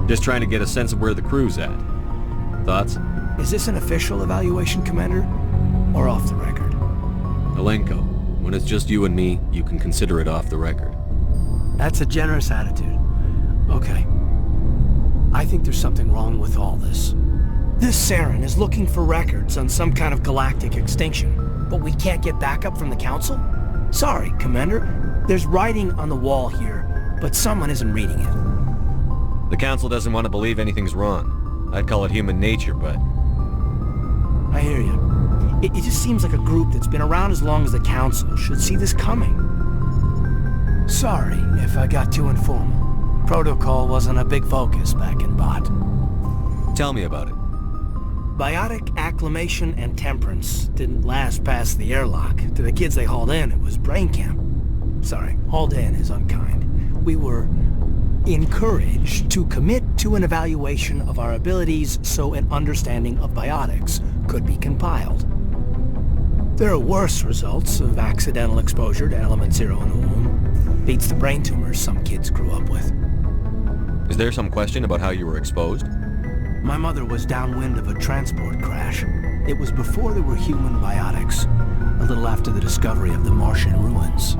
Just trying to get a sense of where the crew's at. Thoughts? Is this an official evaluation, Commander? Or off the record? Alenko, when it's just you and me, you can consider it off the record. That's a generous attitude. Okay. I think there's something wrong with all this. This Saren is looking for records on some kind of galactic extinction, but we can't get backup from the Council? Sorry, Commander. There's writing on the wall here, but someone isn't reading it. The Council doesn't want to believe anything's wrong. I'd call it human nature, but... I hear you. It just seems like a group that's been around as long as the Council should see this coming. Sorry if I got too informal. Protocol wasn't a big focus back in Bot. Tell me about it. Biotic acclamation and temperance didn't last past the airlock. To the kids they hauled in, it was brain camp. Sorry, hauled in is unkind. We were encouraged to commit to an evaluation of our abilities so an understanding of biotics could be compiled. There are worse results of accidental exposure to element 0 in the womb. Beats the brain tumors some kids grew up with. Is there some question about how you were exposed? My mother was downwind of a transport crash. It was before there were human biotics, a little after the discovery of the Martian ruins.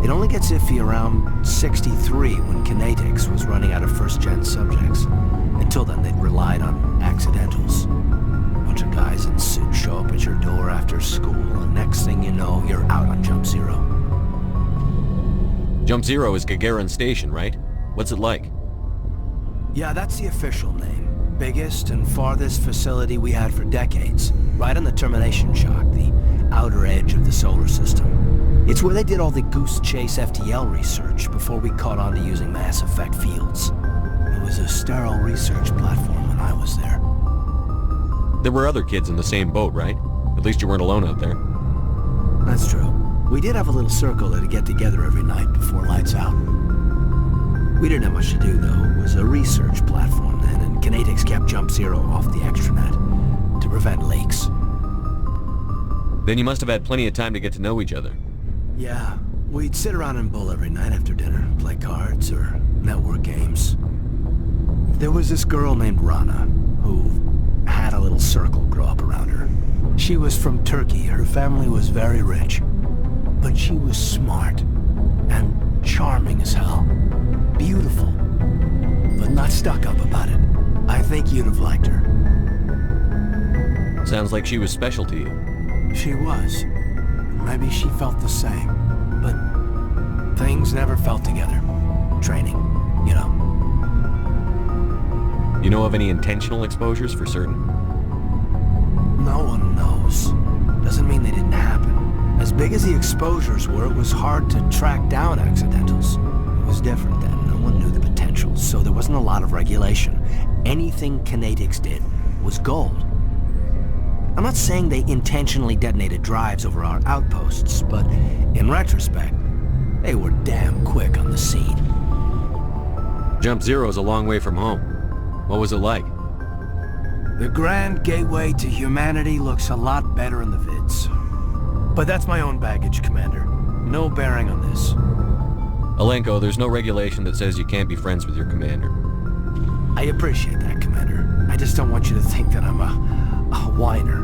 It only gets iffy around 63 when Kinetics was running out of first-gen subjects. Until then, they'd relied on accidentals. A bunch of guys in suits show up at your door after school, and next thing you know, you're out on Jump Zero. Jump Zero is Gagarin Station, right? What's it like? Yeah, that's the official name. Biggest and farthest facility we had for decades. Right on the termination shock, the outer edge of the solar system. It's where they did all the Goose Chase FTL research before we caught on to using mass effect fields. It was a sterile research platform when I was there. There were other kids in the same boat, right? At least you weren't alone out there. That's true. We did have a little circle that'd get together every night before lights out. We didn't have much to do, though. It was a research platform then, and Kinetics kept Jump Zero off the extranet to prevent leaks. Then you must have had plenty of time to get to know each other. Yeah, we'd sit around and bull every night after dinner, play cards or network games. There was this girl named Rana, who had a little circle grow up around her. She was from Turkey, her family was very rich, but she was smart and charming as hell. Beautiful, but not stuck up about it. I think you'd have liked her. Sounds like she was special to you. She was. Maybe she felt the same, but things never felt together. Training, you know. You know of any intentional exposures for certain? No one knows. Doesn't mean they didn't happen. As big as the exposures were, it was hard to track down accidentals. It was different then. No one knew the potential, so there wasn't a lot of regulation. Anything Kinetics did was gold. I'm not saying they intentionally detonated drives over our outposts, but in retrospect, they were damn quick on the scene. Jump Zero's a long way from home. What was it like? The grand gateway to humanity looks a lot better in the vids. But that's my own baggage, Commander. No bearing on this. Alenko, there's no regulation that says you can't be friends with your commander. I appreciate that, Commander. I just don't want you to think that I'm a whiner.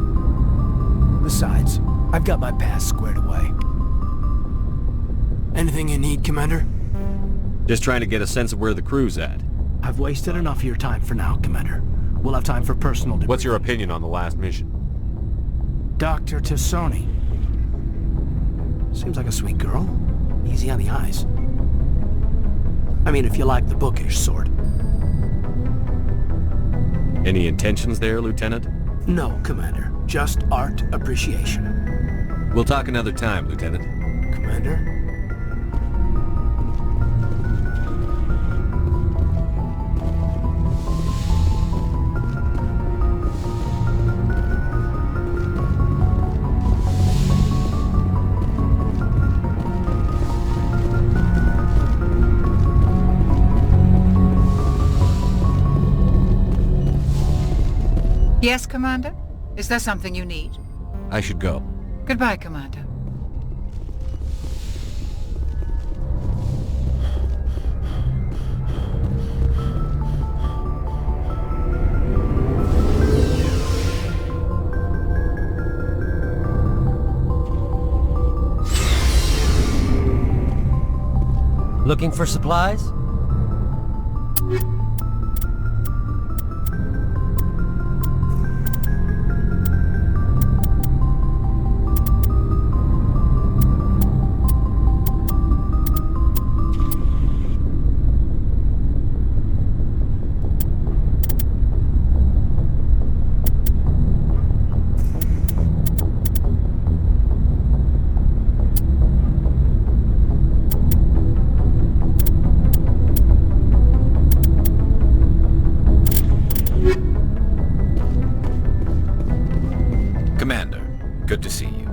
Besides, I've got my past squared away. Anything you need, Commander? Just trying to get a sense of where the crew's at. I've wasted enough of your time for now, Commander. We'll have time for personal debriefing. What's your opinion on the last mission? Dr. Tassoni. Seems like a sweet girl. Easy on the eyes. I mean, if you like the bookish sort. Any intentions there, Lieutenant? No, Commander. Just art appreciation. We'll talk another time, Lieutenant. Commander? Yes, Commander? Is there something you need? I should go. Goodbye, Commander. Looking for supplies? Good to see you.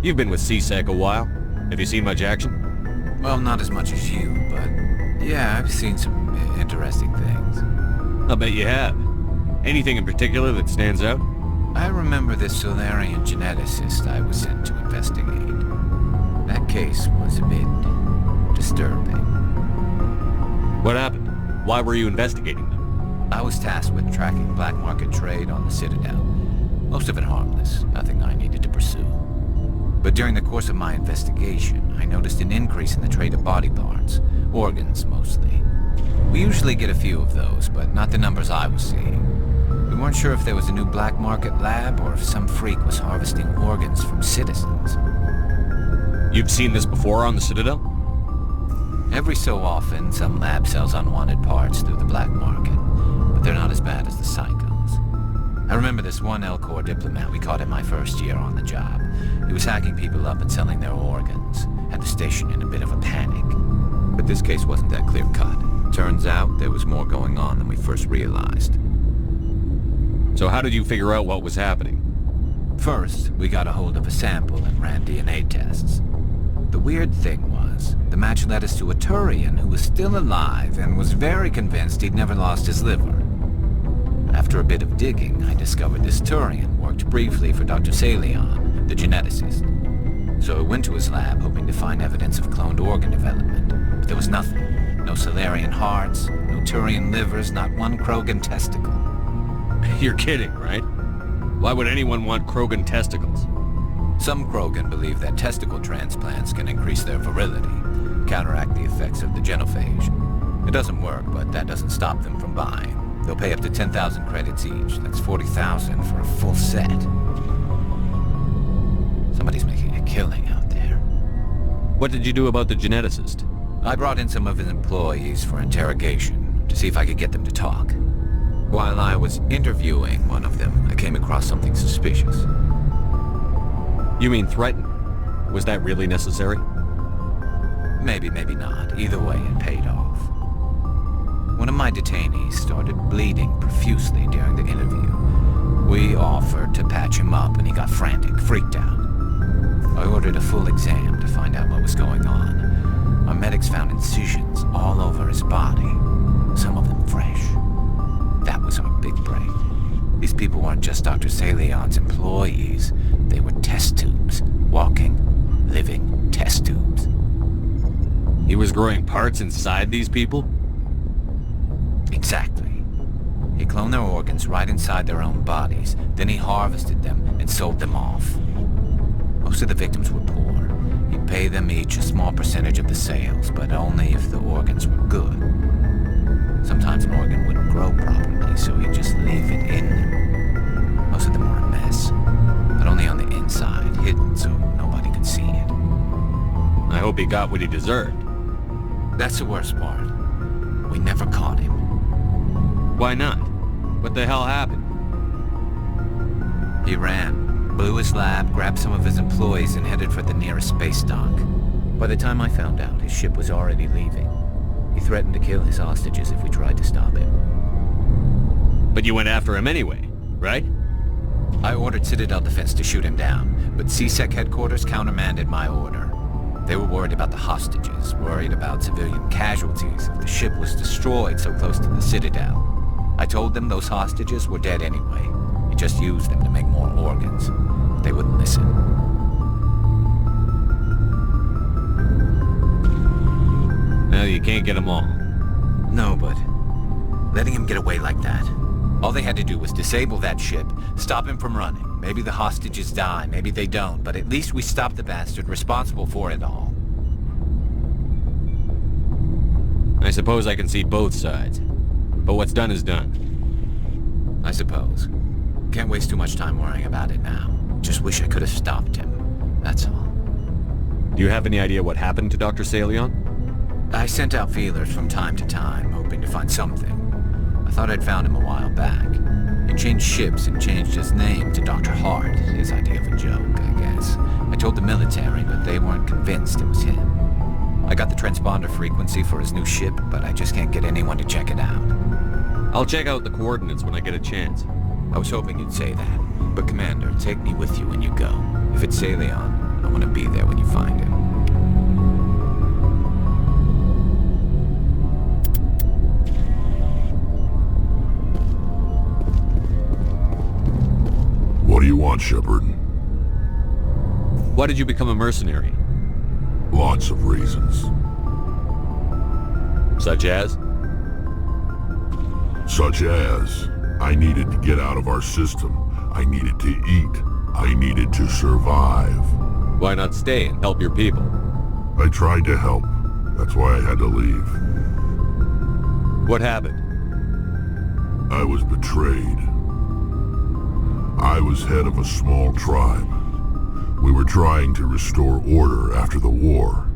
You've been with CSEC a while. Have you seen much action? Well, not as much as you, but yeah, I've seen some interesting things. I'll bet you have. Anything in particular that stands out? I remember this Solarian geneticist I was sent to investigate. That case was a bit disturbing. What happened? Why were you investigating them? I was tasked with tracking black market trade on the Citadel. Most of it harmless, nothing I needed to pursue. But during the course of my investigation, I noticed an increase in the trade of body parts, organs mostly. We usually get a few of those, but not the numbers I was seeing. We weren't sure if there was a new black market lab or if some freak was harvesting organs from citizens. You've seen this before on the Citadel? Every so often, some lab sells unwanted parts through the black market, but they're not as bad as the psychos. I remember this one Elcor diplomat we caught in my first year on the job. He was hacking people up and selling their organs. Had the station in a bit of a panic. But this case wasn't that clear-cut. Turns out there was more going on than we first realized. So how did you figure out what was happening? First, we got a hold of a sample and ran DNA tests. The weird thing was, the match led us to a Turian who was still alive and was very convinced he'd never lost his liver. After a bit of digging, I discovered this Turian worked briefly for Dr. Salion, the geneticist. So I went to his lab hoping to find evidence of cloned organ development, but there was nothing. No Solarian hearts, no Turian livers, not one Krogan testicle. You're kidding, right? Why would anyone want Krogan testicles? Some Krogan believe that testicle transplants can increase their virility, counteract the effects of the genophage. It doesn't work, but that doesn't stop them from buying. They'll pay up to 10,000 credits each. That's 40,000 for a full set. Somebody's making a killing out there. What did you do about the geneticist? I brought in some of his employees for interrogation, to see if I could get them to talk. While I was interviewing one of them, I came across something suspicious. You mean threaten? Was that really necessary? Maybe, maybe not. Either way, it paid off. One of my detainees started bleeding profusely during the interview. We offered to patch him up and he got frantic, freaked out. I ordered a full exam to find out what was going on. Our medics found incisions all over his body, some of them fresh. That was our big break. These people weren't just Dr. Salion's employees. They were test tubes. Walking, living test tubes. He was growing parts inside these people? Exactly. He cloned their organs right inside their own bodies. Then he harvested them and sold them off. Most of the victims were poor. He'd pay them each a small percentage of the sales, but only if the organs were good. Sometimes an organ wouldn't grow properly, so he'd just leave it in them. Most of them were a mess, but only on the inside, hidden so nobody could see it. I hope he got what he deserved. That's the worst part. We never caught him. Why not? What the hell happened? He ran, blew his lab, grabbed some of his employees, and headed for the nearest space dock. By the time I found out, his ship was already leaving. He threatened to kill his hostages if we tried to stop him. But you went after him anyway, right? I ordered Citadel Defense to shoot him down, but CSEC headquarters countermanded my order. They were worried about the hostages, worried about civilian casualties if the ship was destroyed so close to the Citadel. I told them those hostages were dead anyway. He just used them to make more organs. They wouldn't listen. Well, you can't get them all. No, but letting him get away like that. All they had to do was disable that ship, stop him from running. Maybe the hostages die, maybe they don't, but at least we stopped the bastard responsible for it all. I suppose I can see both sides. But what's done is done. I suppose. Can't waste too much time worrying about it now. Just wish I could have stopped him. That's all. Do you have any idea what happened to Dr. Salion? I sent out feelers from time to time, hoping to find something. I thought I'd found him a while back. He changed ships and changed his name to Dr. Hart, his idea of a joke, I guess. I told the military, but they weren't convinced it was him. I got the transponder frequency for his new ship, but I just can't get anyone to check it out. I'll check out the coordinates when I get a chance. I was hoping you'd say that. But Commander, take me with you when you go. If it's Salion, I want to be there when you find him. What do you want, Shepard? Why did you become a mercenary? Lots of reasons. Such as? Such as, I needed to get out of our system. I needed to eat. I needed to survive. Why not stay and help your people? I tried to help. That's why I had to leave. What happened? I was betrayed. I was head of a small tribe. We were trying to restore order after the war,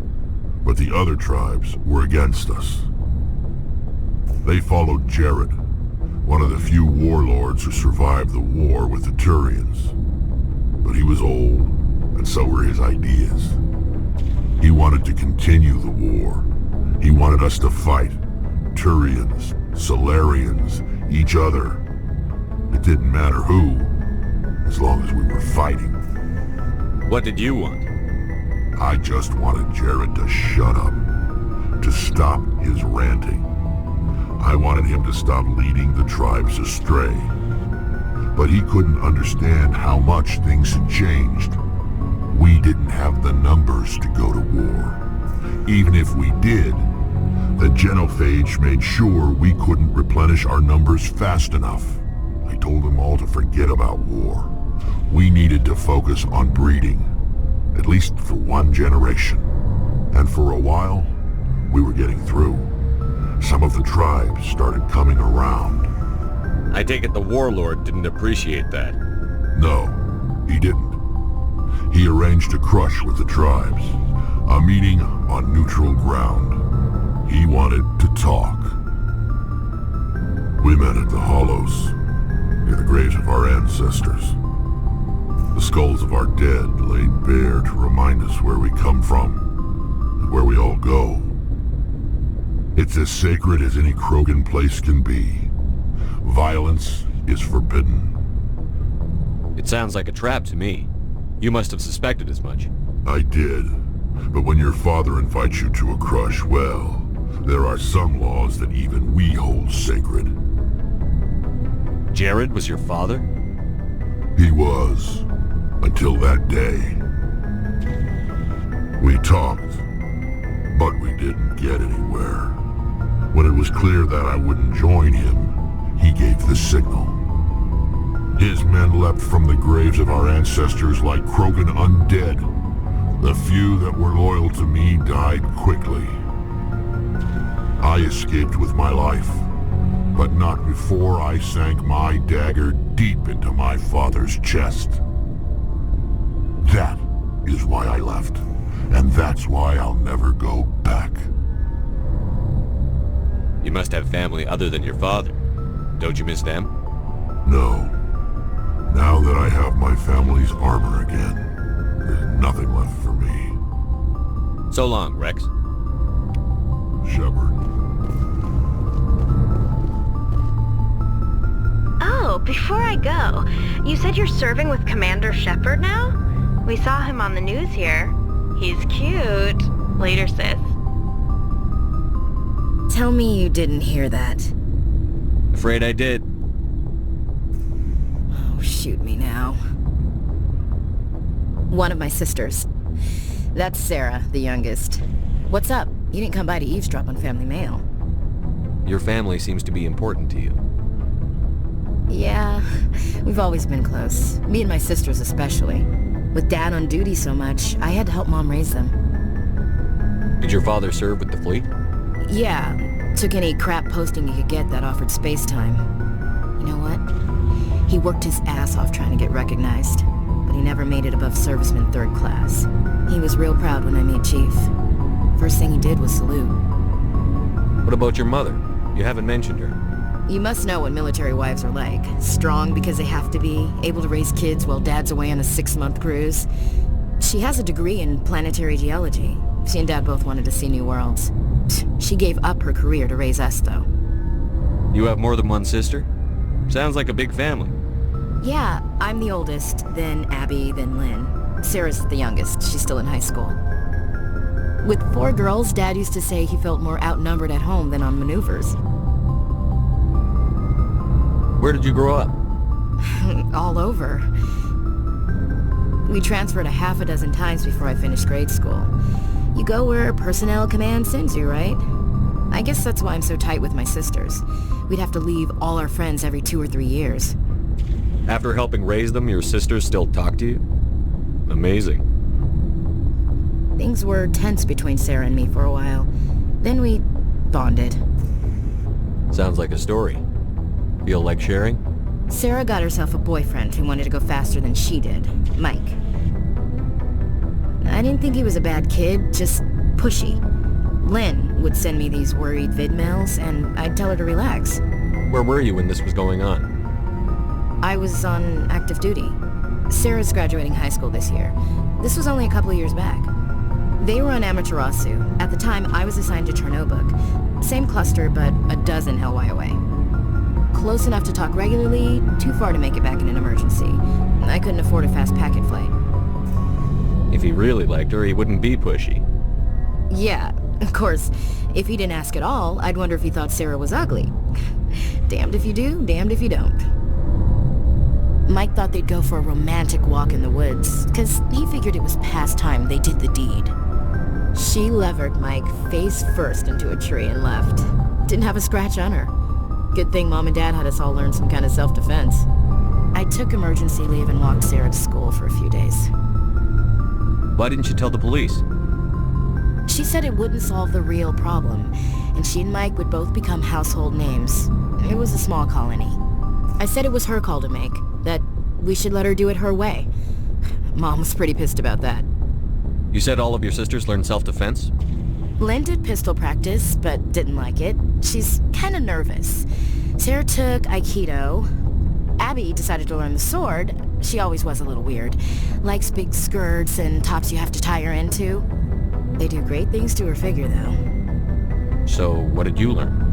but the other tribes were against us. They followed Jared, one of the few warlords who survived the war with the Turians. But he was old, and so were his ideas. He wanted to continue the war. He wanted us to fight. Turians, Solarians, each other. It didn't matter who, as long as we were fighting. What did you want? I just wanted Jared to shut up, to stop his ranting. I wanted him to stop leading the tribes astray. But he couldn't understand how much things had changed. We didn't have the numbers to go to war. Even if we did, the genophage made sure we couldn't replenish our numbers fast enough. I told them all to forget about war. We needed to focus on breeding, at least for one generation. And for a while, we were getting through. Some of the tribes started coming around. I take it the warlord didn't appreciate that. No, he didn't. He arranged a crush with the tribes, a meeting on neutral ground. He wanted to talk. We met at the Hollows, near the graves of our ancestors. The skulls of our dead laid bare to remind us where we come from, and where we all go. It's as sacred as any Krogan place can be. Violence is forbidden. It sounds like a trap to me. You must have suspected as much. I did. But when your father invites you to a crush, well, there are some laws that even we hold sacred. Jared was your father? He was. Until that day. We talked, but we didn't get anywhere. When it was clear that I wouldn't join him, he gave the signal. His men leapt from the graves of our ancestors like Krogan undead. The few that were loyal to me died quickly. I escaped with my life, but not before I sank my dagger deep into my father's chest. That is why I left, and that's why I'll never go back. You must have family other than your father. Don't you miss them? No. Now that I have my family's armor again, there's nothing left for me. So long, Rex. Shepard. Oh, before I go, you said you're serving with Commander Shepard now? We saw him on the news here. He's cute. Later, sis. Tell me you didn't hear that. Afraid I did. Oh, shoot me now. One of my sisters. That's Sarah, the youngest. What's up? You didn't come by to eavesdrop on family mail. Your family seems to be important to you. Yeah, we've always been close. Me and my sisters especially. With Dad on duty so much, I had to help Mom raise them. Did your father serve with the fleet? Yeah, took any crap posting he could get that offered space time. You know what? He worked his ass off trying to get recognized, but he never made it above serviceman 3rd class. He was real proud when I made chief. First thing he did was salute. What about your mother? You haven't mentioned her. You must know what military wives are like. Strong because they have to be, able to raise kids while Dad's away on a 6-month cruise. She has a degree in planetary geology. She and Dad both wanted to see new worlds. She gave up her career to raise us, though. You have more than one sister? Sounds like a big family. Yeah, I'm the oldest, then Abby, then Lynn. Sarah's the youngest. She's still in high school. With 4 girls, Dad used to say he felt more outnumbered at home than on maneuvers. Where did you grow up? All over. We transferred a half a dozen times before I finished grade school. You go where personnel command sends you, right? I guess that's why I'm so tight with my sisters. We'd have to leave all our friends every 2 or 3 years. After helping raise them, your sisters still talk to you? Amazing. Things were tense between Sarah and me for a while. Then we bonded. Sounds like a story. Feel like sharing? Sarah got herself a boyfriend who wanted to go faster than she did, Mike. I didn't think he was a bad kid, just pushy. Lynn would send me these worried vidmails, and I'd tell her to relax. Where were you when this was going on? I was on active duty. Sarah's graduating high school this year. This was only a couple of years back. They were on Amaterasu. At the time, I was assigned to Chernobog. Same cluster, but a dozen LY away. Close enough to talk regularly, too far to make it back in an emergency. I couldn't afford a fast packet flight. If he really liked her, he wouldn't be pushy. Yeah, of course. If he didn't ask at all, I'd wonder if he thought Sarah was ugly. Damned if you do, damned if you don't. Mike thought they'd go for a romantic walk in the woods, because he figured it was past time they did the deed. She levered Mike face first into a tree and left. Didn't have a scratch on her. Good thing Mom and Dad had us all learn some kind of self-defense. I took emergency leave and walked Sarah to school for a few days. Why didn't you tell the police? She said it wouldn't solve the real problem, and she and Mike would both become household names. It was a small colony. I said it was her call to make, that we should let her do it her way. Mom was pretty pissed about that. You said all of your sisters learned self-defense? Lynn did pistol practice, but didn't like it. She's kinda nervous. Sarah took Aikido. Abby decided to learn the sword. She always was a little weird. Likes big skirts and tops you have to tie her into. They do great things to her figure, though. So, what did you learn?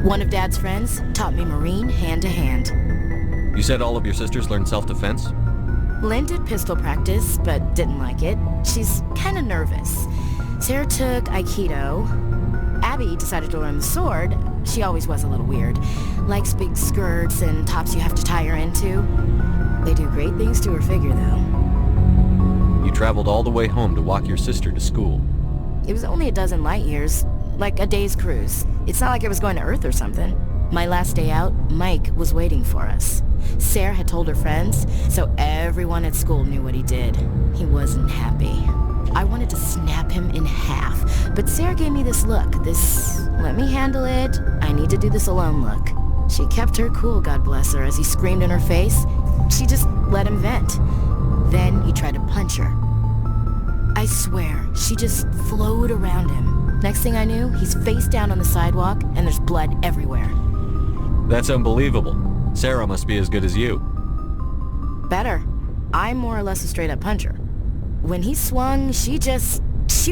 One of Dad's friends taught me Marine hand-to-hand. You said all of your sisters learned self-defense? Lynn did pistol practice, but didn't like it. She's kinda nervous. Sarah took Aikido. Abby decided to learn the sword. She always was a little weird. Likes big skirts and tops you have to tie her into. They do great things to her figure, though. You traveled all the way home to walk your sister to school. It was only a dozen light years, like a day's cruise. It's not like I was going to Earth or something. My last day out, Mike was waiting for us. Sarah had told her friends, so everyone at school knew what he did. He wasn't happy. I wanted to snap him in half, but Sarah gave me this look, this, let me handle it, I need to do this alone look. She kept her cool, God bless her, as he screamed in her face. She just let him vent. Then he tried to punch her. I swear, she just flowed around him. Next thing I knew, he's face down on the sidewalk, and there's blood everywhere. That's unbelievable. Sarah must be as good as you. Better. I'm more or less a straight-up puncher. When he swung, she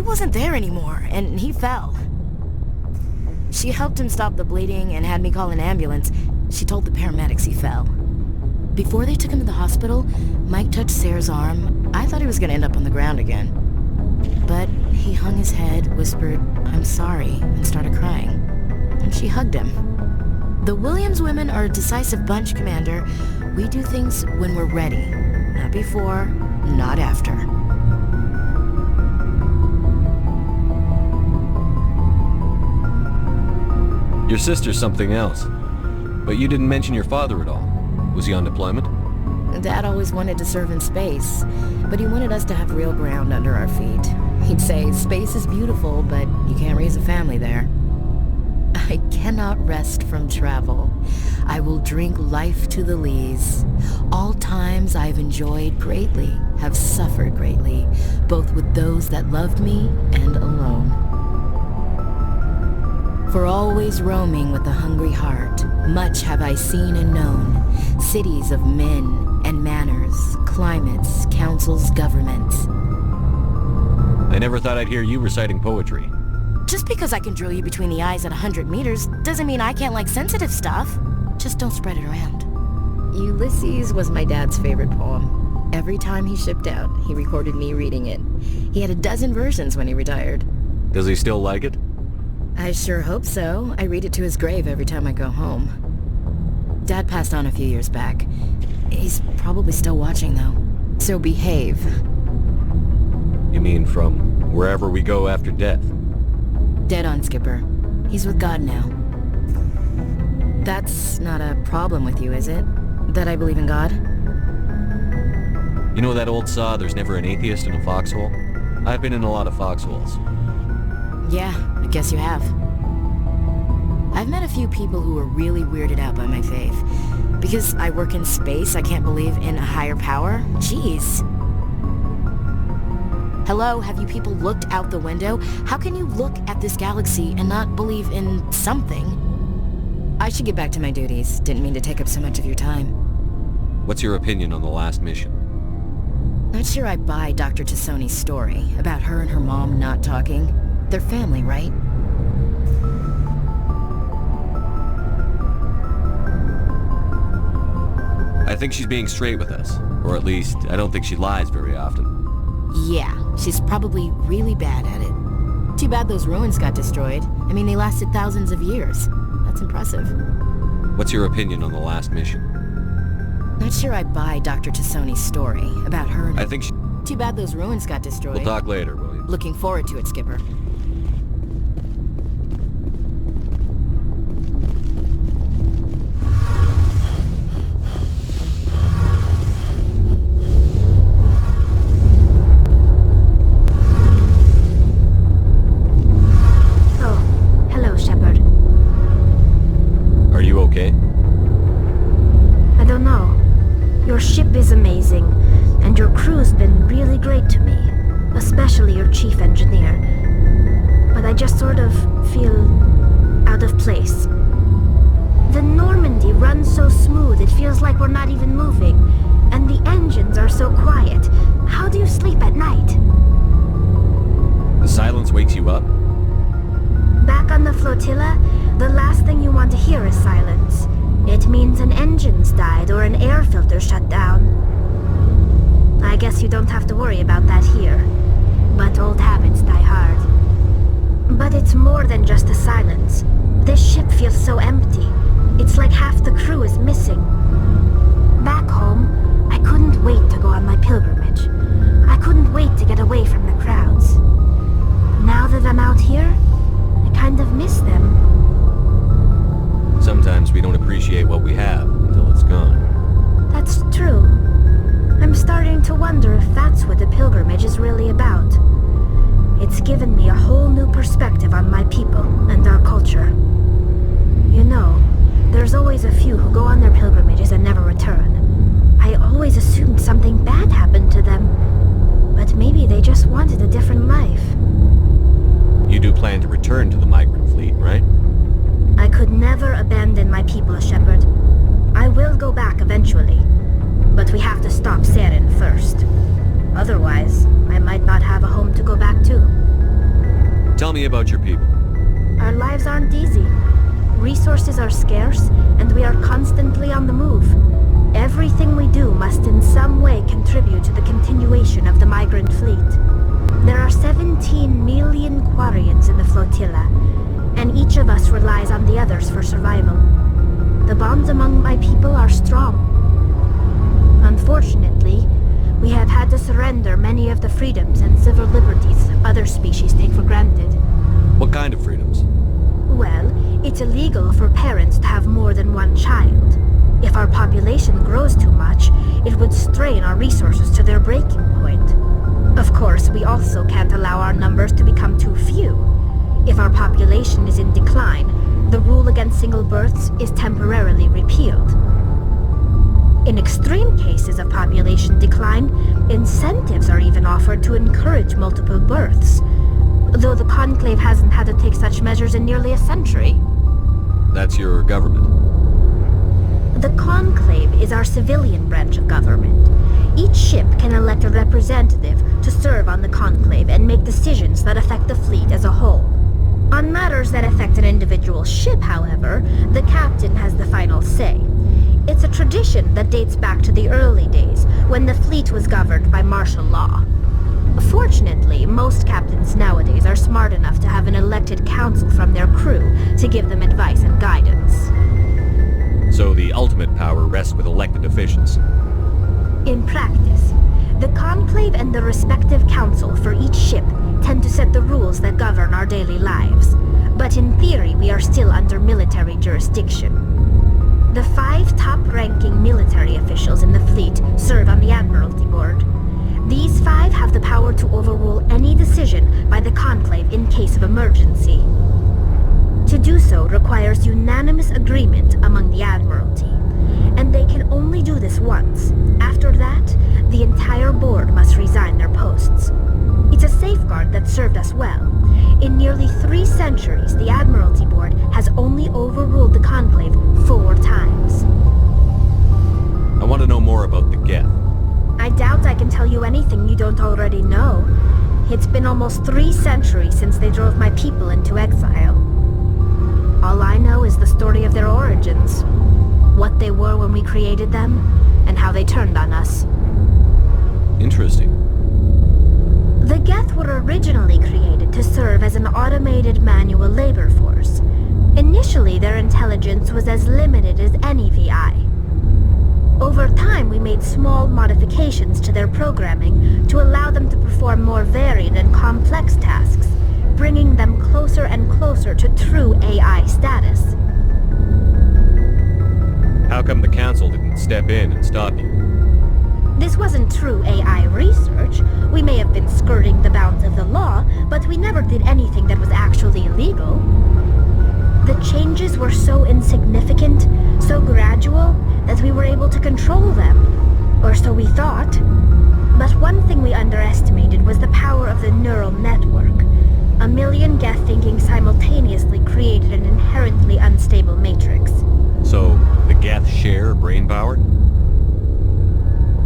wasn't there anymore, and he fell. She helped him stop the bleeding and had me call an ambulance. She told the paramedics he fell. Before they took him to the hospital, Mike touched Sarah's arm. I thought he was gonna end up on the ground again. But he hung his head, whispered, "I'm sorry," and started crying. And she hugged him. The Williams women are a decisive bunch, Commander. We do things when we're ready. Not before, not after. Your sister's something else. But you didn't mention your father at all. Was he on deployment? Dad always wanted to serve in space, but he wanted us to have real ground under our feet. He'd say, space is beautiful, but you can't raise a family there. I cannot rest from travel. I will drink life to the lees. All times I've enjoyed greatly, have suffered greatly, both with those that loved me and alone. For always roaming with a hungry heart, much have I seen and known, cities of men and manners, climates, councils, governments. I never thought I'd hear you reciting poetry. Just because I can drill you between the eyes at 100 meters doesn't mean I can't like sensitive stuff. Just don't spread it around. Ulysses was my dad's favorite poem. Every time he shipped out, he recorded me reading it. He had a dozen versions when he retired. Does he still like it? I sure hope so. I read it to his grave every time I go home. Dad passed on a few years back. He's probably still watching, though. So behave. You mean from wherever we go after death? Dead on, Skipper. He's with God now. That's not a problem with you, is it? That I believe in God? You know that old saw, there's never an atheist in a foxhole? I've been in a lot of foxholes. Yeah, I guess you have. I've met a few people who were really weirded out by my faith. Because I work in space, I can't believe in a higher power? Jeez. Hello, have you people looked out the window? How can you look at this galaxy and not believe in something? I should get back to my duties. Didn't mean to take up so much of your time. What's your opinion on the last mission? Not sure I buy Dr. Tassoni's story about her and her mom not talking. They're family, right? I think she's being straight with us. Or at least, I don't think she lies very often. Yeah, she's probably really bad at it. Too bad those ruins got destroyed. I mean, they lasted thousands of years. That's impressive. What's your opinion on the last mission? Not sure I buy Dr. Tassoni's story about her and... I think she... Too bad those ruins got destroyed. We'll talk later, William. Looking forward to it, Skipper. Is amazing, and your crew's been really great to me, especially your chief engineer. But I just sort of feel out of place. The Normandy runs so smooth it feels like we're not even moving, and the engines are so quiet. How do you sleep at night? The silence wakes you up? Back on the flotilla, the last thing you want to hear is silence. It means an engine's died or an air filter shut down. I guess you don't have to worry about that here. But old habits die hard. But it's more than just the silence. This ship feels so empty. It's like half the crew is missing. Back home, I couldn't wait to go on my pilgrimage. I couldn't wait to get away from the crowds. Now that I'm out here, I kind of miss them. Sometimes we don't appreciate what we have until it's gone. That's true. I'm starting to wonder if that's what the pilgrimage is really about. It's given me a whole new perspective on my people and our culture. You know, there's always a few who go on their pilgrimages and never return. I always assumed something bad happened to them, but maybe they just wanted a different life. You do plan to return to the migrant fleet, right? I could never abandon and my people, Shepard. I will go back eventually, but we have to stop Saren first. Otherwise, I might not have a home to go back to. Tell me about your people. Our lives aren't easy. Resources are scarce, and we are constantly on the move. Everything we do must in some way contribute to the continuation of the migrant fleet. There are 17 million Quarians in the flotilla, and each of us relies on the others for survival. The bonds among my people are strong. Unfortunately, we have had to surrender many of the freedoms and civil liberties other species take for granted. What kind of freedoms? Well, it's illegal for parents to have more than one child. If our population grows too much, it would strain our resources to their breaking point. Of course, we also can't allow our numbers to become too few. If our population is in decline, the rule against single births is temporarily repealed. In extreme cases of population decline, incentives are even offered to encourage multiple births, though the Conclave hasn't had to take such measures in nearly a century. That's your government. The Conclave is our civilian branch of government. Each ship can elect a representative to serve on the Conclave and make decisions that affect the fleet as a whole. On matters that affect an individual ship, however, the captain has the final say. It's a tradition that dates back to the early days, when the fleet was governed by martial law. Fortunately, most captains nowadays are smart enough to have an elected council from their crew to give them advice and guidance. So the ultimate power rests with elected officials. In practice, the Conclave and the respective council for each ship tend to set the rules that govern our daily lives. But in theory, we are still under military jurisdiction. The 5 top-ranking military officials in the fleet serve on the Admiralty Board. These 5 have the power to overrule any decision by the Conclave in case of emergency. To do so requires unanimous agreement among the Admiralty, and they can only do this once. After that, the entire board must resign their posts. It's a safeguard that served us well. In nearly 3 centuries, the Admiralty Board has only overruled the Conclave 4 times. I want to know more about the Geth. I doubt I can tell you anything you don't already know. It's been almost 3 centuries since they drove my people into exile. All I know is the story of their origins, what they were when we created them, and how they turned on us. Interesting. The Geth were originally created to serve as an automated manual labor force. Initially, their intelligence was as limited as any VI. Over time, we made small modifications to their programming to allow them to perform more varied and complex tasks, bringing them closer and closer to true AI status. How come the Council didn't step in and stop you? This wasn't true AI research. We may have been skirting the bounds of the law, but we never did anything that was actually illegal. The changes were so insignificant, so gradual, that we were able to control them. Or so we thought. But one thing we underestimated was the power of the neural network. A million Geth thinking simultaneously created an inherently unstable matrix. So, the Geth share brain power?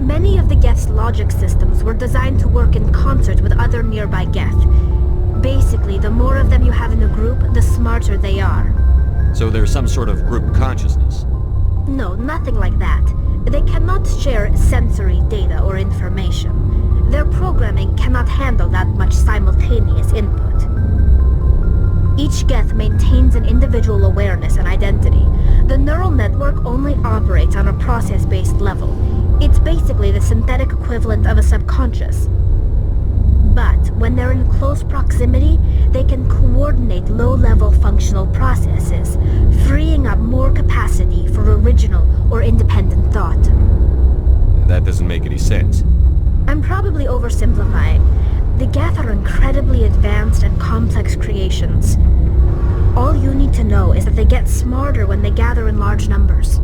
Many of the Geth's logic systems were designed to work in concert with other nearby Geth. Basically, the more of them you have in a group, the smarter they are. So there's some sort of group consciousness? No, nothing like that. They cannot share sensory data or information. Their programming cannot handle that much simultaneous input. Each Geth maintains an individual awareness and identity. The neural network only operates on a process-based level. It's basically the synthetic equivalent of a subconscious. But when they're in close proximity, they can coordinate low-level functional processes, freeing up more capacity for original or independent thought. That doesn't make any sense. I'm probably oversimplifying. The Geth are incredibly advanced and complex creations. All you need to know is that they get smarter when they gather in large numbers.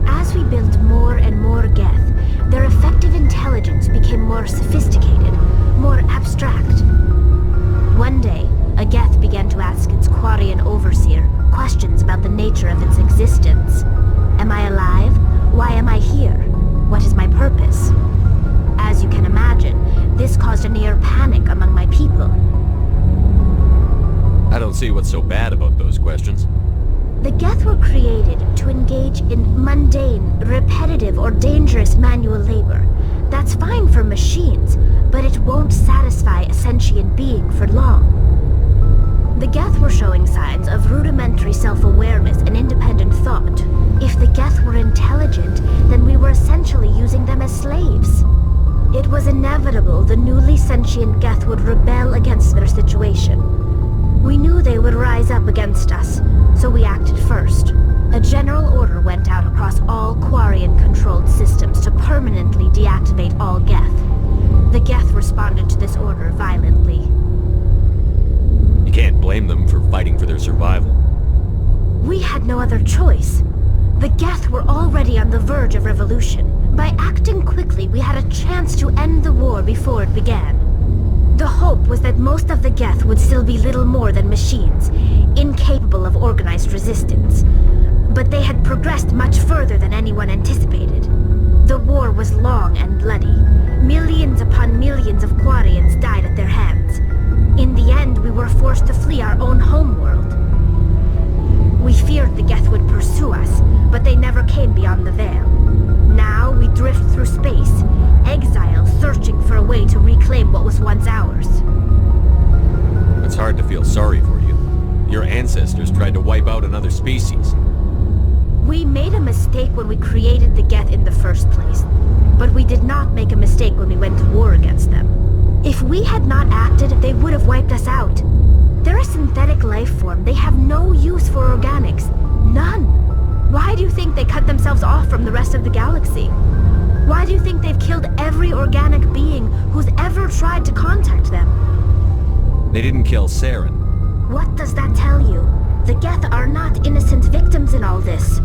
As we built more and more Geth, their effective intelligence became more sophisticated, more abstract. One day, a Geth began to ask its Quarian overseer questions about the nature of its existence. Am I alive? Why am I here? What is my purpose? As you can imagine, this caused a near panic among my people. I don't see what's so bad about those questions. The Geth were created to engage in mundane, repetitive, or dangerous manual labor. That's fine for machines, but it won't satisfy a sentient being for long. The Geth were showing signs of rudimentary self-awareness and independent thought. If the Geth were intelligent, then we were essentially using them as slaves. It was inevitable the newly sentient Geth would rebel against their situation. We knew they would rise up against us, so we acted first. A general order went out across all Quarian-controlled systems to permanently deactivate all Geth. The Geth responded to this order violently. You can't blame them for fighting for their survival. We had no other choice. The Geth were already on the verge of revolution. By acting quickly, we had a chance to end the war before it began. The hope was that most of the Geth would still be little more than machines, incapable of organized resistance. But they had progressed much further than anyone anticipated. The war was long and bloody. Millions upon millions of Quarians died at their hands. In the end, we were forced to flee our own homeworld. We feared the Geth would pursue us, but they never came beyond the Veil. Now we drift through space, exile searching for a way to reclaim what was once ours. It's hard to feel sorry for you. Your ancestors tried to wipe out another species. We made a mistake when we created the Geth in the first place, but we did not make a mistake when we went to war against them. If we had not acted, they would have wiped us out. They're a synthetic life form. They have no use for organics. None. Why do you think they cut themselves off from the rest of the galaxy? Why do you think they've killed every organic being who's ever tried to contact them? They didn't kill Saren. What does that tell you? The Geth are not innocent victims in all this.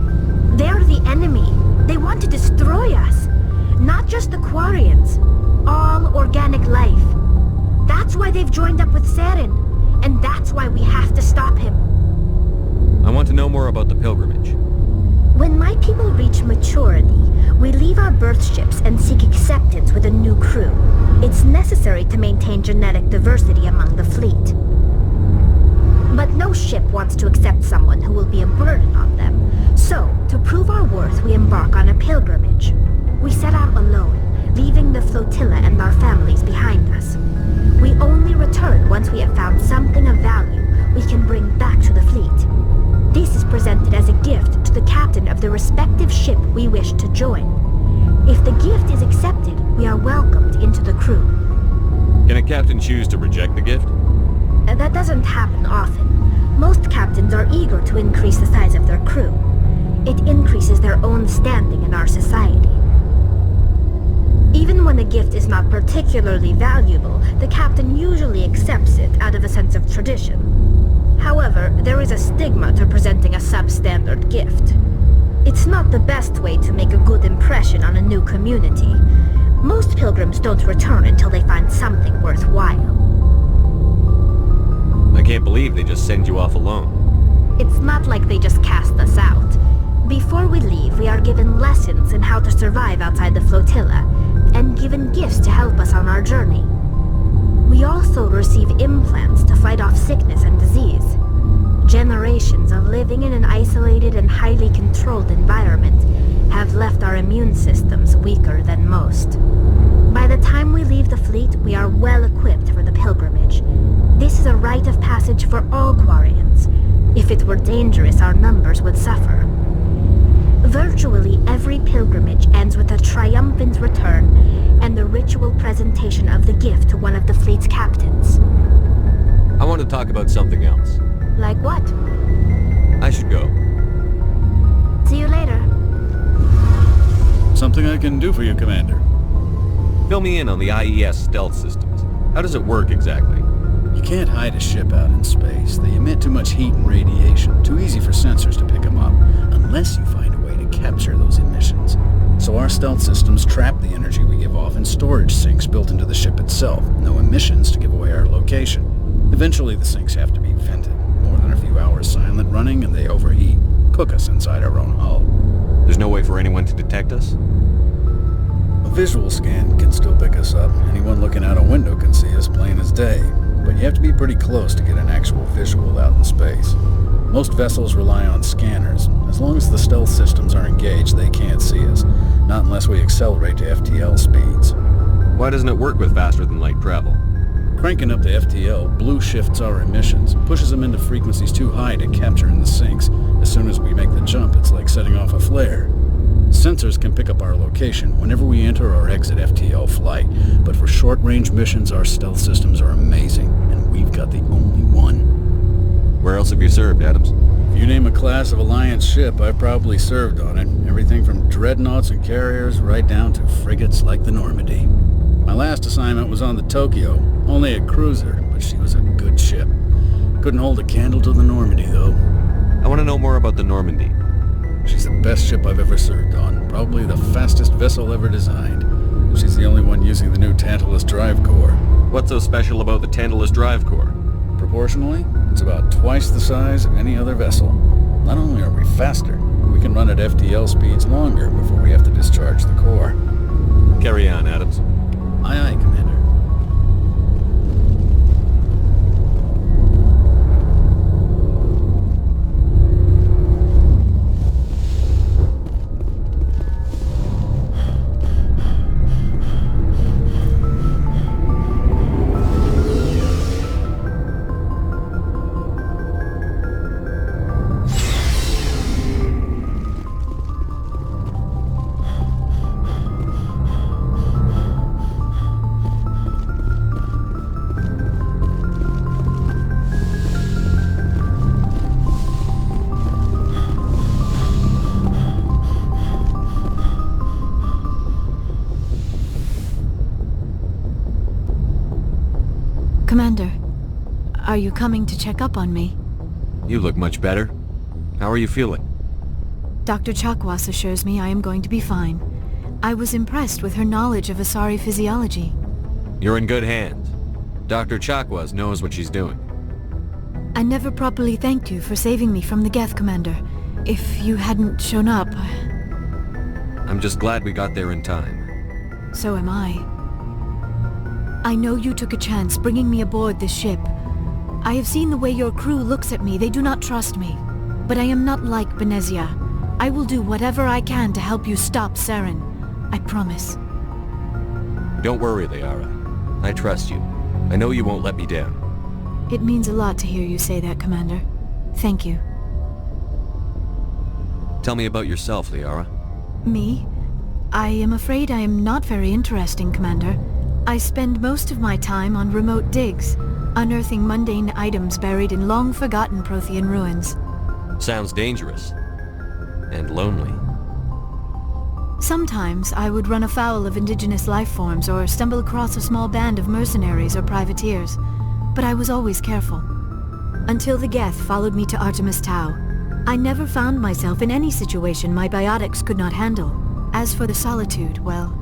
They're the enemy. They want to destroy us. Not just the Quarians. All organic life. That's why they've joined up with Saren. And that's why we have to stop him. I want to know more about the pilgrimage. When my people reach maturity, we leave our birth ships and seek acceptance with a new crew. It's necessary to maintain genetic diversity among the fleet. But no ship wants to accept someone who will be a burden on them. So, to prove our worth, we embark on a pilgrimage. We set out alone, leaving the flotilla and our families behind us. We only return once we have found something of value we can bring back to the fleet. This is presented as a gift to the captain of the respective ship we wish to join. If the gift is accepted, we are welcomed into the crew. Can a captain choose to reject the gift? That doesn't happen often. Most captains are eager to increase the size of their crew. It increases their own standing in our society. Even when a gift is not particularly valuable, the captain usually accepts it out of a sense of tradition. However, there is a stigma to presenting a substandard gift. It's not the best way to make a good impression on a new community. Most pilgrims don't return until they find something worthwhile. I can't believe they just send you off alone. It's not like they just cast us out. Before we leave, we are given lessons in how to survive outside the flotilla, and given gifts to help us on our journey. We also receive implants to fight off sickness and disease. Generations of living in an isolated and highly controlled environment have left our immune systems weaker than most. By the time we leave the fleet, we are well equipped for the pilgrimage. This is a rite of passage for all Quarians. If it were dangerous, our numbers would suffer. Virtually every pilgrimage ends with a triumphant return and the ritual presentation of the gift to one of the fleet's captains. I want to talk about something else. Like what? I should go. See you later. Something I can do for you, Commander. Fill me in on the IES stealth systems. How does it work exactly? You can't hide a ship out in space. They emit too much heat and radiation. Too easy for sensors to pick them up, unless you find a way to capture those emissions. So our stealth systems trap the energy we give off in storage sinks built into the ship itself. No emissions to give away our location. Eventually the sinks have to be vented. More than a few hours silent running and they overheat. Cook us inside our own hull. There's no way for anyone to detect us? A visual scan can still pick us up. Anyone looking out a window can see us plain as day. But you have to be pretty close to get an actual visual out in space. Most vessels rely on scanners. As long as the stealth systems are engaged, they can't see us. Not unless we accelerate to FTL speeds. Why doesn't it work with faster-than-light travel? Cranking up to FTL blue shifts our emissions, pushes them into frequencies too high to capture in the sinks. As soon as we make the jump, it's like setting off a flare. Sensors can pick up our location whenever we enter or exit FTL flight, but for short-range missions, our stealth systems are amazing, and we've got the only one. Where else have you served, Adams? If you name a class of Alliance ship, I've probably served on it. Everything from dreadnoughts and carriers right down to frigates like the Normandy. My last assignment was on the Tokyo, only a cruiser, but she was a good ship. Couldn't hold a candle to the Normandy, though. I want to know more about the Normandy. She's the best ship I've ever served on, probably the fastest vessel ever designed. She's the only one using the new Tantalus drive core. What's so special about the Tantalus drive core? Proportionally, it's about twice the size of any other vessel. Not only are we faster, we can run at FTL speeds longer before we have to discharge the core. Carry on, Adams. Aye, aye, Commander. Commander, are you coming to check up on me? You look much better. How are you feeling? Dr. Chakwas assures me I am going to be fine. I was impressed with her knowledge of Asari physiology. You're in good hands. Dr. Chakwas knows what she's doing. I never properly thanked you for saving me from the Geth, Commander. If you hadn't shown up... I'm just glad we got there in time. So am I. I know you took a chance bringing me aboard this ship. I have seen the way your crew looks at me. They do not trust me. But I am not like Benezia. I will do whatever I can to help you stop Saren. I promise. Don't worry, Liara. I trust you. I know you won't let me down. It means a lot to hear you say that, Commander. Thank you. Tell me about yourself, Liara. Me? I am afraid I am not very interesting, Commander. I spend most of my time on remote digs, unearthing mundane items buried in long-forgotten Prothean ruins. Sounds dangerous. And lonely. Sometimes I would run afoul of indigenous life forms or stumble across a small band of mercenaries or privateers, but I was always careful. Until the Geth followed me to Artemis Tau, I never found myself in any situation my biotics could not handle. As for the solitude, well,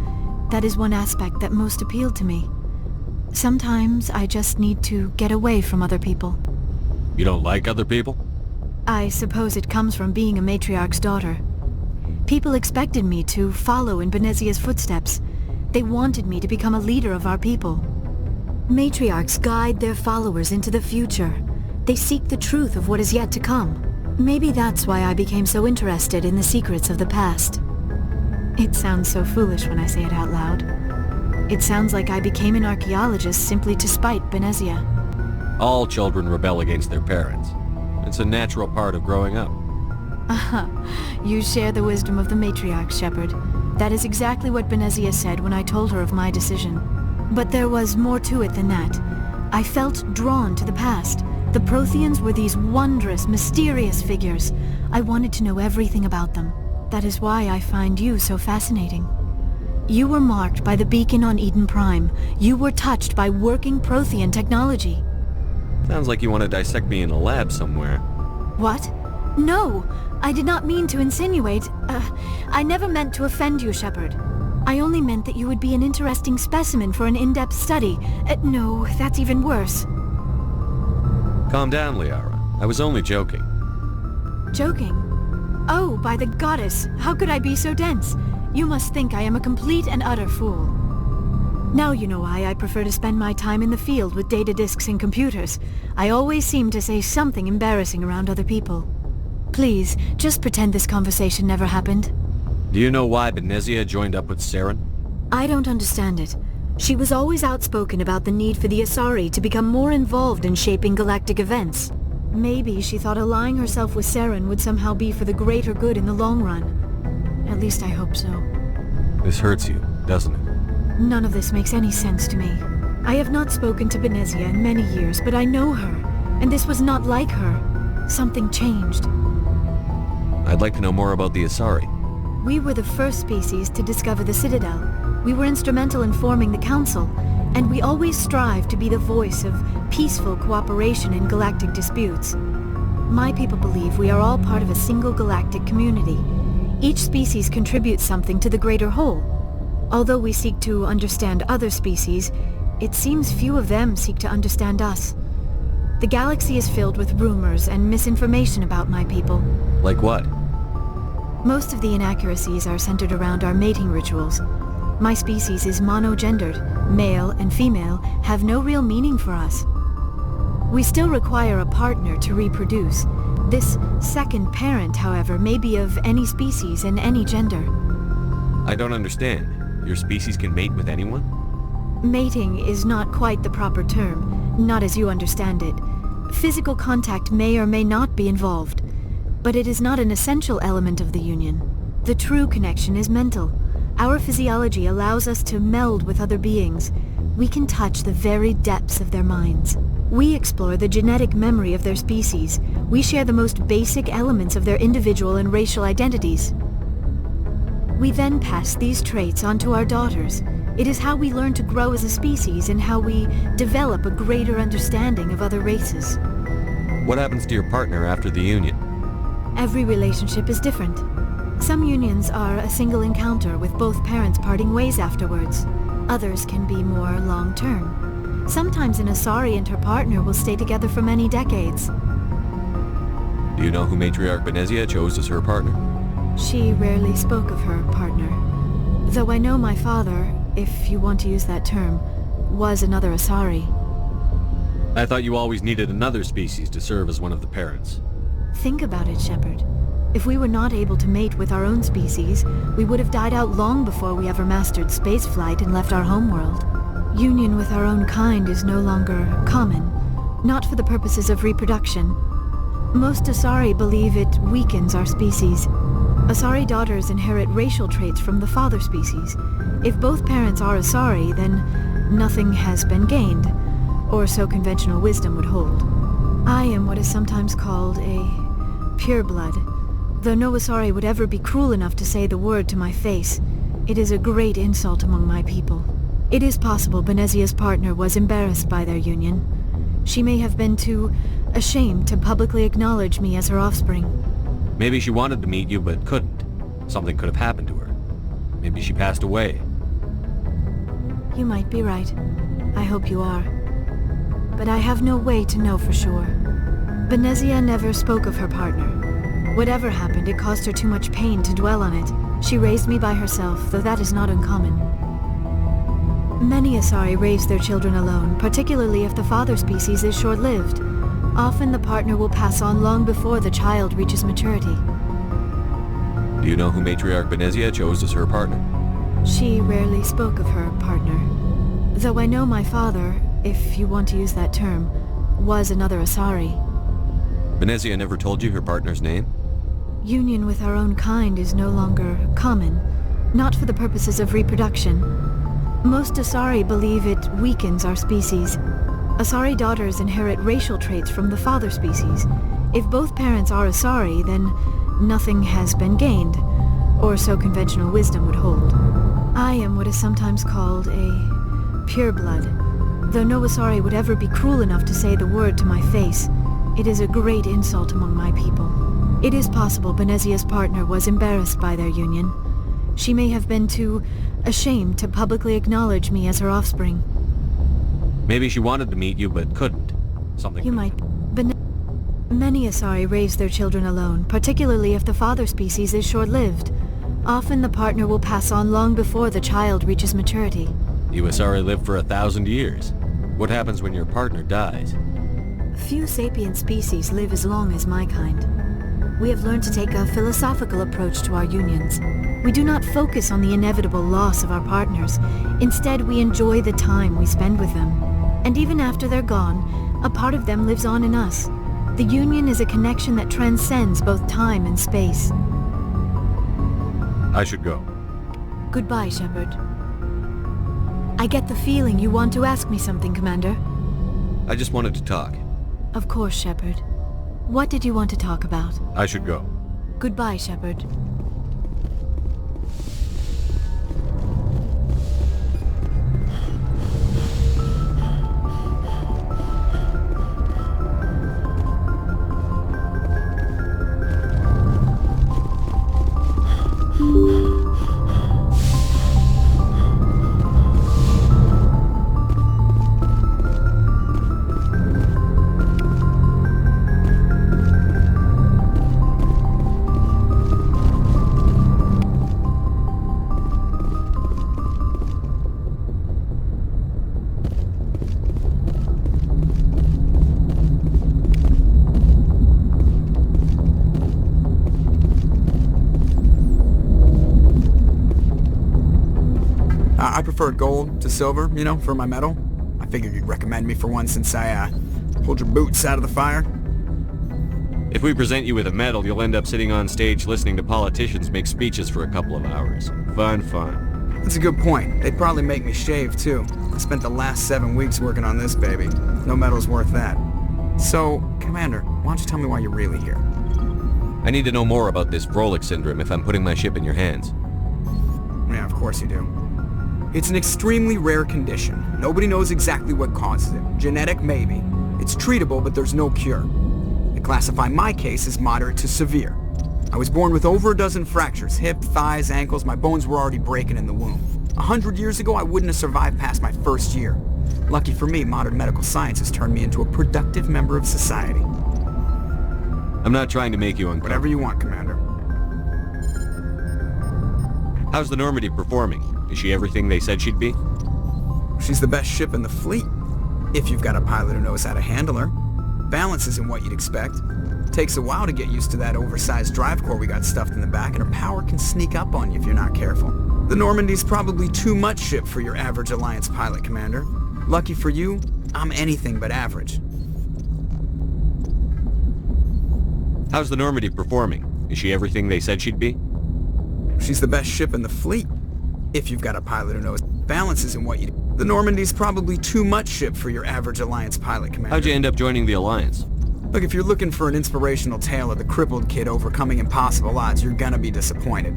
that is one aspect that most appealed to me. Sometimes I just need to get away from other people. You don't like other people? I suppose it comes from being a matriarch's daughter. People expected me to follow in Benezia's footsteps. They wanted me to become a leader of our people. Matriarchs guide their followers into the future. They seek the truth of what is yet to come. Maybe that's why I became so interested in the secrets of the past. It sounds so foolish when I say it out loud. It sounds like I became an archaeologist simply to spite Benezia. All children rebel against their parents. It's a natural part of growing up. You share the wisdom of the matriarch, Shepard. That is exactly what Benezia said when I told her of my decision. But there was more to it than that. I felt drawn to the past. The Protheans were these wondrous, mysterious figures. I wanted to know everything about them. That is why I find you so fascinating. You were marked by the beacon on Eden Prime. You were touched by working Prothean technology. Sounds like you want to dissect me in a lab somewhere. What? No! I did not mean to insinuate. I never meant to offend you, Shepard. I only meant that you would be an interesting specimen for an in-depth study. No, that's even worse. Calm down, Liara. I was only joking. Joking? Oh, by the goddess, how could I be so dense? You must think I am a complete and utter fool. Now you know why I prefer to spend my time in the field with data disks and computers. I always seem to say something embarrassing around other people. Please, just pretend this conversation never happened. Do you know why Benezia joined up with Saren? I don't understand it. She was always outspoken about the need for the Asari to become more involved in shaping galactic events. Maybe she thought allying herself with Saren would somehow be for the greater good in the long run. At least I hope so. This hurts you, doesn't it? None of this makes any sense to me. I have not spoken to Benezia in many years, but I know her, and this was not like her. Something changed. I'd like to know more about the Asari. We were the first species to discover the Citadel. We were instrumental in forming the Council, and we always strive to be the voice of peaceful cooperation in galactic disputes. My people believe we are all part of a single galactic community. Each species contributes something to the greater whole. Although we seek to understand other species, it seems few of them seek to understand us. The galaxy is filled with rumors and misinformation about my people. Like what? Most of the inaccuracies are centered around our mating rituals. My species is monogendered. Male and female have no real meaning for us. We still require a partner to reproduce. This second parent, however, may be of any species and any gender. I don't understand. Your species can mate with anyone? Mating is not quite the proper term, not as you understand it. Physical contact may or may not be involved, but it is not an essential element of the union. The true connection is mental. Our physiology allows us to meld with other beings. We can touch the very depths of their minds. We explore the genetic memory of their species. We share the most basic elements of their individual and racial identities. We then pass these traits on to our daughters. It is how we learn to grow as a species and how we develop a greater understanding of other races. What happens to your partner after the union? Every relationship is different. Some unions are a single encounter with both parents parting ways afterwards. Others can be more long-term. Sometimes an Asari and her partner will stay together for many decades. Do you know who Matriarch Benezia chose as her partner? She rarely spoke of her partner. Though I know my father, if you want to use that term, was another Asari. I thought you always needed another species to serve as one of the parents. Think about it, Shepard. If we were not able to mate with our own species, we would have died out long before we ever mastered spaceflight and left our homeworld. Union with our own kind is no longer common, not for the purposes of reproduction. Most Asari believe it weakens our species. Asari daughters inherit racial traits from the father species. If both parents are Asari, then nothing has been gained, or so conventional wisdom would hold. I am what is sometimes called a pureblood. Though no Asari would ever be cruel enough to say the word to my face, it is a great insult among my people. It is possible Benezia's partner was embarrassed by their union. She may have been too ashamed to publicly acknowledge me as her offspring. Maybe she wanted to meet you but couldn't. Something could have happened to her. Maybe she passed away. You might be right. I hope you are. But I have no way to know for sure. Benezia never spoke of her partner. Whatever happened, it caused her too much pain to dwell on it. She raised me by herself, though that is not uncommon. Many Asari raise their children alone, particularly if the father species is short-lived. Often the partner will pass on long before the child reaches maturity. Do you know who Matriarch Benezia chose as her partner? She rarely spoke of her partner. Though I know my father, if you want to use that term, was another Asari. Benezia never told you her partner's name? Union with our own kind is no longer common, not for the purposes of reproduction. Most Asari believe it weakens our species. Asari daughters inherit racial traits from the father species. If both parents are Asari, then nothing has been gained, or so conventional wisdom would hold. I am what is sometimes called a pureblood. Though no Asari would ever be cruel enough to say the word to my face, it is a great insult among my people. It is possible Benezia's partner was embarrassed by their union. She may have been too ashamed to publicly acknowledge me as her offspring. Maybe she wanted to meet you but couldn't. Something. You might. Benezia's Many Asari raise their children alone, particularly if the father species is short-lived. Often the partner will pass on long before the child reaches maturity. You Asari live for 1,000 years. What happens when your partner dies? Few sapient species live as long as my kind. We have learned to take a philosophical approach to our unions. We do not focus on the inevitable loss of our partners. Instead, we enjoy the time we spend with them. And even after they're gone, a part of them lives on in us. The union is a connection that transcends both time and space. I should go. Goodbye, Shepard. I get the feeling you want to ask me something, Commander. I just wanted to talk. Of course, Shepard. What did you want to talk about? I should go. Goodbye, Shepard. I prefer gold to silver, you know, for my medal. I figured you'd recommend me for one since I, pulled your boots out of the fire. If we present you with a medal, you'll end up sitting on stage listening to politicians make speeches for a couple of hours. Fun. That's a good point. They'd probably make me shave, too. I spent the last 7 weeks working on this baby. No medal's worth that. So, Commander, why don't you tell me why you're really here? I need to know more about this Vrolik syndrome if I'm putting my ship in your hands. Yeah, of course you do. It's an extremely rare condition. Nobody knows exactly what causes it. Genetic, maybe. It's treatable, but there's no cure. They classify my case as moderate to severe. I was born with over a dozen fractures, hip, thighs, ankles. My bones were already breaking in the womb. 100 years ago, I wouldn't have survived past my first year. Lucky for me, modern medical science has turned me into a productive member of society. I'm not trying to make you uncomfortable. Whatever you want, Commander. How's the Normandy performing? Is she everything they said she'd be? She's the best ship in the fleet, if you've got a pilot who knows how to handle her. Balance isn't what you'd expect. Takes a while to get used to that oversized drive core we got stuffed in the back, and her power can sneak up on you if you're not careful. The Normandy's probably too much ship for your average Alliance pilot, Commander. Lucky for you, I'm anything but average. How's the Normandy performing? Is she everything they said she'd be? She's the best ship in the fleet, if you've got a pilot who knows. Balance isn't what you... The Normandy's probably too much ship for your average Alliance pilot, Commander. How'd you end up joining the Alliance? Look, if you're looking for an inspirational tale of the crippled kid overcoming impossible odds, you're gonna be disappointed.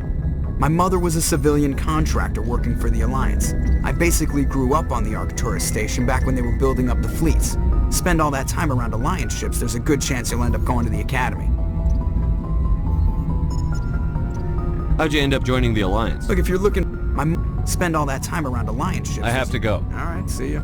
My mother was a civilian contractor working for the Alliance. I basically grew up on the Arcturus station back when they were building up the fleets. Spend all that time around Alliance ships, there's a good chance you'll end up going to the Academy. How'd you end up joining the Alliance? Look, if you're looking... Spend all that time around Alliance ships... I have to go. Alright, see ya.